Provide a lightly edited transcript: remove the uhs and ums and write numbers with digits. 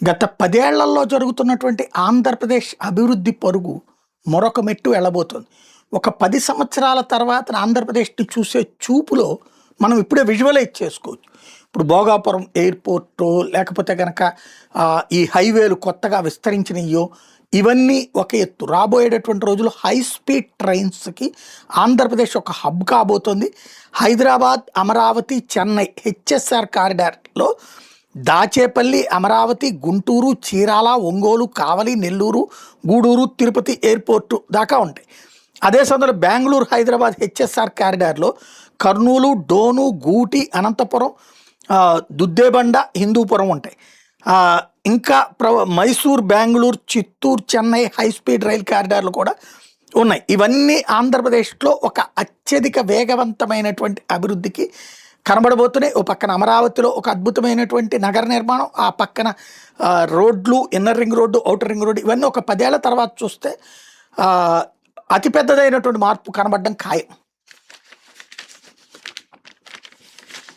గత 10 ఏళ్లలో జరుగుతున్నటువంటి ఆంధ్రప్రదేశ్ అభివృద్ధి పరుగు మరొక మెట్టు వెళ్ళబోతుంది. ఒక 10 సంవత్సరాల తర్వాత ఆంధ్రప్రదేశ్‌ని చూసే చూపులో మనం ఇప్పుడే విజువలైజ్ చేసుకోవచ్చు. ఇప్పుడు భోగాపురం ఎయిర్‌పోర్టో లేకపోతే గనక ఈ హైవేలు కొత్తగా విస్తరించినయ్యో ఇవన్నీ ఒక ఎత్తు. రాబోయేటటువంటి రోజుల్లో హై స్పీడ్ ట్రైన్స్‌కి ఆంధ్రప్రదేశ్ ఒక హబ్ కాబోతోంది. హైదరాబాద్, అమరావతి, చెన్నై హెచ్ఎస్ఆర్ కారిడార్‌లో దాచేపల్లి, అమరావతి, గుంటూరు, చీరాల, ఒంగోలు, కావలి, నెల్లూరు, గూడూరు, తిరుపతి ఎయిర్‌పోర్టు దాకా ఉంటాయి. అదే సమయంలో బెంగుళూరు, హైదరాబాద్ హెచ్ఎస్ఆర్ కారిడార్‌లో కర్నూలు, డోను, గూటి, అనంతపురం, దుద్దేబండ, హిందూపురం ఉంటాయి. ఇంకా Mysore, Bengaluru, Chittoor, Chennai high speed rail కారిడార్లు కూడా ఉన్నాయి. ఇవన్నీ ఆంధ్రప్రదేశ్‌లో ఒక అత్యధిక వేగవంతమైనటువంటి అభివృద్ధికి కనబడబోతున్నాయి. ఓ పక్కన అమరావతిలో ఒక అద్భుతమైనటువంటి నగర నిర్మాణం, ఆ పక్కన రోడ్లు, inner ring road, outer ring road ఇవన్నీ ఒక 10 ఏళ్ల తర్వాత చూస్తే అతిపెద్దదైనటువంటి మార్పు కనబడడం ఖాయం.